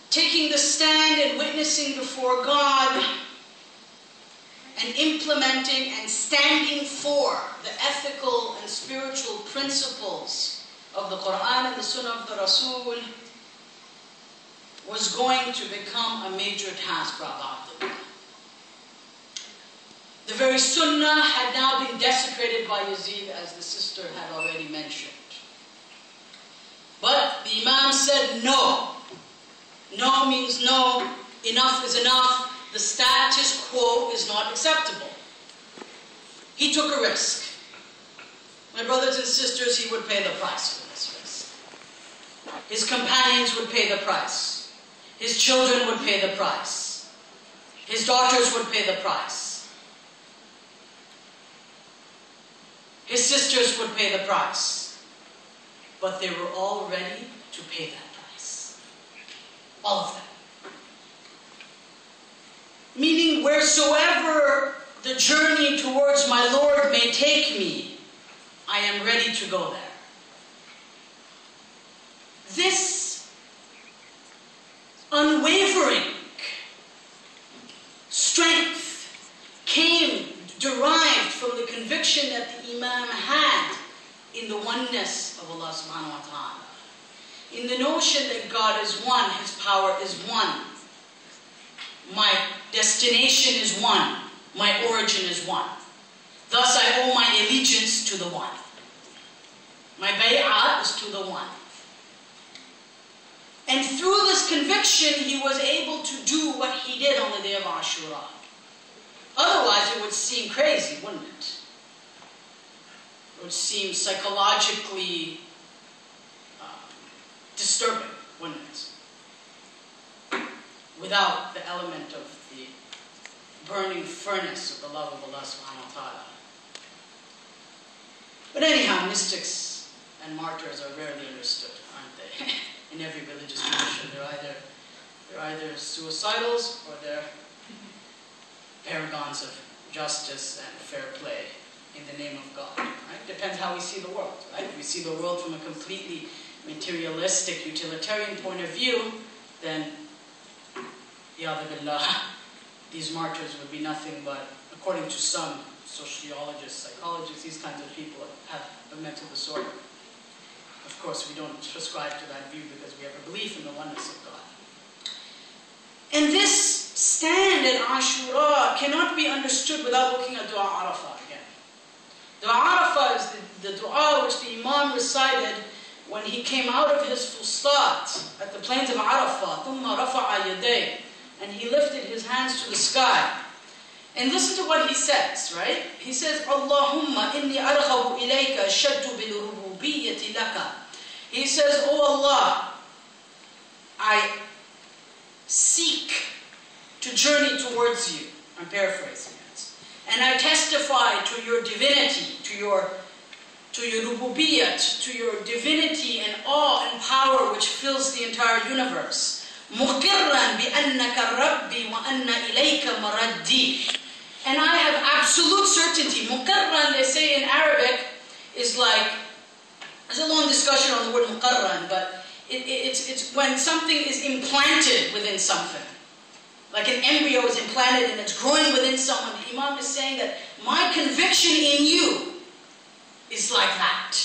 taking the stand and witnessing before God and implementing and standing for the ethical and spiritual principles of the Quran and the Sunnah of the Rasul was going to become a major task for Abdullah. The very Sunnah had now been desecrated by Yazid, as the sister had already mentioned. But the Imam said no. No means no. Enough is enough. The status quo is not acceptable. He took a risk. My brothers and sisters, he would pay the price for this risk. His companions would pay the price. His children would pay the price. His daughters would pay the price. His sisters would pay the price. But they were all ready to pay that price. All of them. Meaning, wheresoever the journey towards my Lord may take me, I am ready to go there. This unwavering strength derived from the conviction that the Imam had in the oneness of Allah subhanahu wa ta'ala. In the notion that God is one, His power is one. My destination is one. My origin is one. Thus I owe my allegiance to the one. My bay'ah is to the one. And through this conviction, he was able to do what he did on the day of Ashura. Otherwise, it would seem crazy, wouldn't it? It would seem psychologically disturbing, wouldn't it? Without the element of the burning furnace of the love of Allah subhanahu wa ta'ala. But anyhow, mystics and martyrs are rarely understood, aren't they? In every religious tradition, they're either suicidals or they're paragons of justice and fair play in the name of God. Right? Depends how we see the world. Right? If we see the world from a completely materialistic, utilitarian point of view, then yadha billah, these martyrs would be nothing but, according to some sociologists, psychologists, these kinds of people have a mental disorder. Of course, we don't prescribe to that view because we have a belief in the oneness of God. And this stand at Ashura cannot be understood without looking at Dua Arafah again. Dua Arafah is the dua which the Imam recited when he came out of his fustat at the plains of Arafah. ثُمَّ رَفَعَ يَدَيْهِ, and he lifted his hands to the sky. And listen to what he says, right? He says, Allahumma inni arghabu ilayka shaddu bil rububiyyati laka. He says, oh Allah, I seek to journey towards you. I'm paraphrasing it. And I testify to your divinity, to your rububiyyat, to your divinity and awe and power which fills the entire universe. مُقِرًّا بِأَنَّكَ رَبِّي وَأَنَّ إِلَيْكَ مَرَدِّي. And I have absolute certainty. Muqarran, they say in Arabic, is like, there's a long discussion on the word muqarran, but it's when something is implanted within something. Like an embryo is implanted and it's growing within someone. The Imam is saying that my conviction in you is like that.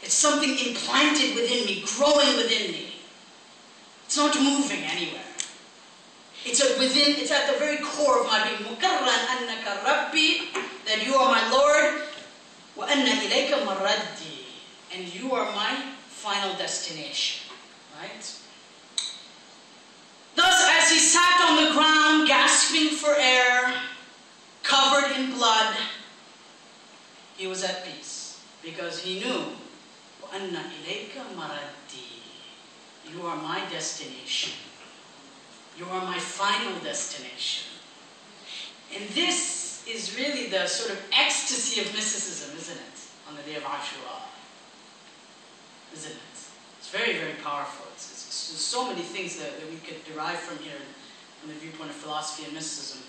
It's something implanted within me, growing within me. It's not moving anywhere. It's at the very core of my being. Mukarran annaka rabbi, that you are my Lord, wa anna ilayka maraddi, and you are my final destination. Right? Thus, as he sat on the ground, gasping for air, covered in blood, he was at peace, because he knew, wa anna ilayka maraddi, you are my destination. You are my final destination. And this is really the sort of ecstasy of mysticism, isn't it? On the day of Ashura. Isn't it? It's very, very powerful. There's so many things that we could derive from here from the viewpoint of philosophy and mysticism.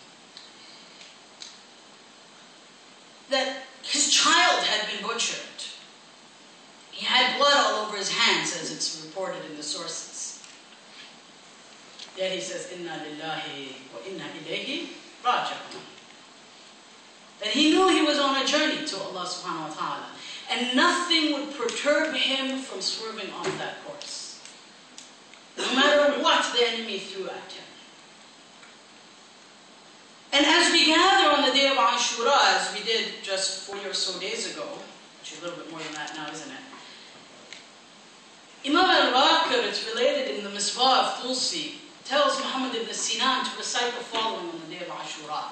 That his child had been butchered. He had blood all over his hands, as it's reported in the sources. Yet he says, Inna lillahi wa inna ilayhi raji'un. That he knew he was on a journey to Allah subhanahu wa ta'ala. And nothing would perturb him from swerving off that course. No matter what the enemy threw at him. And as we gather on the day of Ashura, as we did just 40 or so days ago, which is a little bit more than that now, isn't it? Imam al-Raqir, it's related in the Misbah of Tulsi, tells Muhammad ibn Sinan to recite the following on the day of Ashura.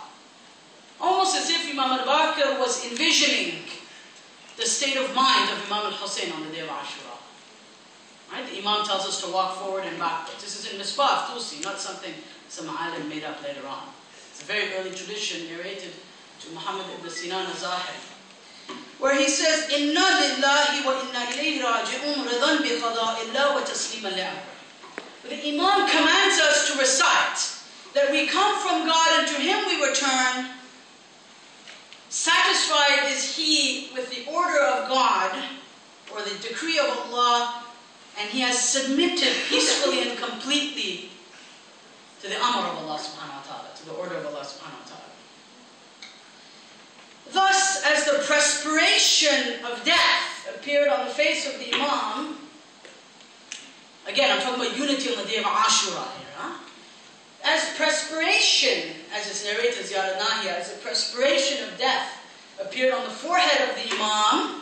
Almost as if Imam al-Raqir was envisioning the state of mind of Imam al-Hussein on the day of Ashura. Right? The Imam tells us to walk forward and backwards. This is in Misbah of Tulsi, not something some alim made up later on. It's a very early tradition narrated to Muhammad ibn Sinan al-Zahiri, where he says, Inna lillahi wa inna ilayhi raji'un ridan bi qada'illah wa tasliman li'amri. The Imam commands us to recite that we come from God and to Him we return. Satisfied is he with the order of God or the decree of Allah, and he has submitted peacefully and completely to the amr of Allah subhanahu wa ta'ala, to the order of Allah subhanahu wa ta'ala. Thus, as the perspiration of death appeared on the face of the Imam, again, I'm talking about unity on the day of Ashura here, huh? As perspiration, as it's narrated, Ziyad al-Nahiyah, as the perspiration of death appeared on the forehead of the Imam,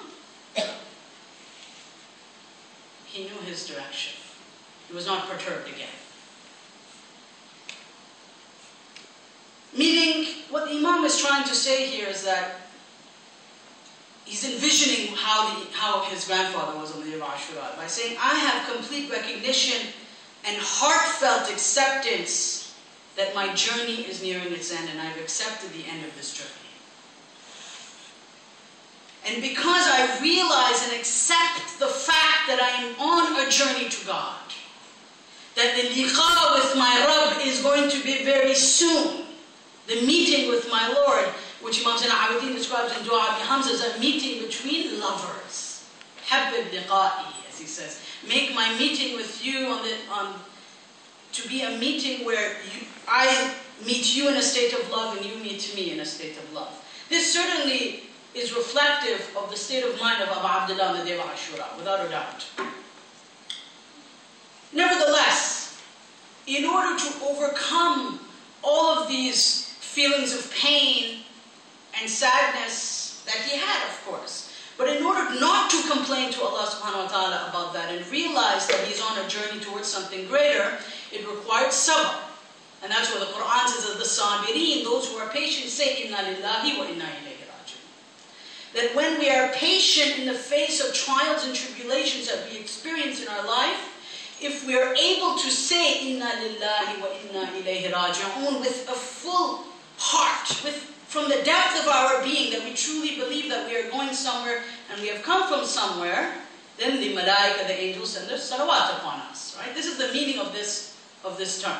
he knew his direction. He was not perturbed again. Meaning, what the Imam is trying to say here is that he's envisioning how his grandfather was on the day of Ashura by saying, I have complete recognition and heartfelt acceptance that my journey is nearing its end and I've accepted the end of this journey. And because I realize and accept the fact that I am on a journey to God, that the liqa with my Rabb is going to be very soon, the meeting with my Lord, which Imam Zain al-Abidin describes in Dua Abi Hamza as a meeting between lovers. Habib liqa'i, as he says. Make my meeting with you to be a meeting where I meet you in a state of love and you meet me in a state of love. This certainly is reflective of the state of mind of Abu Abdullah on the day of Ashura, without a doubt. Nevertheless, in order to overcome all of these feelings of pain and sadness that he had, of course, but in order not to complain to Allah subhanahu wa ta'ala about that and realize that he's on a journey towards something greater, it required sabr. And that's what the Quran says, that the sabirin, those who are patient, say, Inna lillahi wa inna ilayhi raji'un. That when we are patient in the face of trials and tribulations that we experience in our life, if we are able to say, Inna lillahi wa inna ilayhi raji'un, with a full heart, from the depth of our being, that we truly believe that we are going somewhere and we have come from somewhere, then the malaika, the angels, send their salawat upon us. Right? This is the meaning of this term.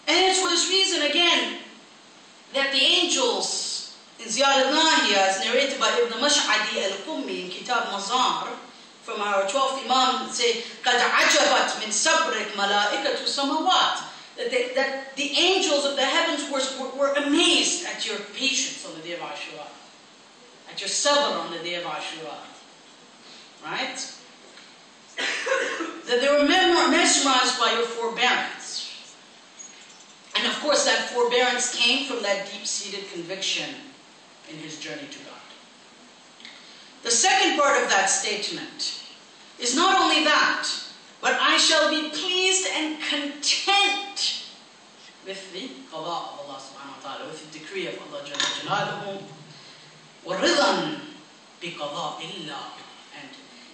And it's for this reason, again, that the angels in Ziyad al-Nahiyah, as narrated by Ibn Mash'adi al-Qummi in Kitab Mazar, from our 12th Imam, say, قَدْ عَجَبَتْ مِنْ صَبْرِكْ مَلَائِكَةُ سَمَوَاتٍ. That the angels of the heavens were amazed at your patience on the day of Ashura, at your sabr on the day of Ashura, right? That they were mesmerized by your forbearance. And of course that forbearance came from that deep-seated conviction in his journey to God. The second part of that statement is not only that, but I shall be pleased and content with the qada of Allah subhanahu wa ta'ala, with the decree of Allah Jalla Jalaluhu, وَرِضًا بِقَضَاءِ اللَّهِ.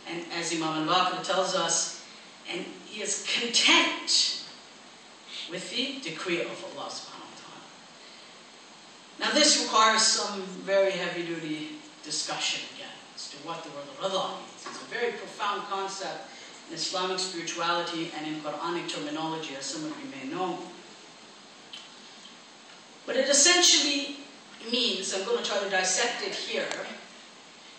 And as Imam al-Baqir tells us, and he is content with the decree of Allah subhanahu wa ta'ala. Now this requires some very heavy-duty discussion again, as to what the word rida means. It's a very profound concept in Islamic spirituality and in Quranic terminology, as some of you may know. But it essentially means, I'm going to try to dissect it here,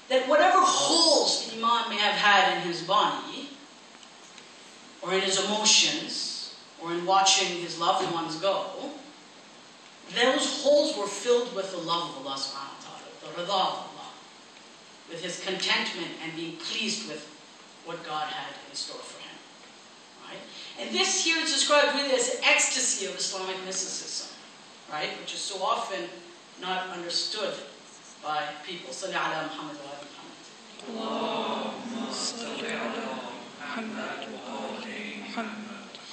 that whatever holes the Imam may have had in his body, or in his emotions, or in watching his loved ones go, those holes were filled with the love of Allah subhanahu wa ta'ala, the rida of Allah, with his contentment and being pleased with what God had in store for him. Right? And this here is described really as the ecstasy of Islamic mysticism, right? Which is so often not understood by people. Salli ala Muhammad wa ali Muhammad. Allahumma salli ala Muhammad wa ali Muhammad.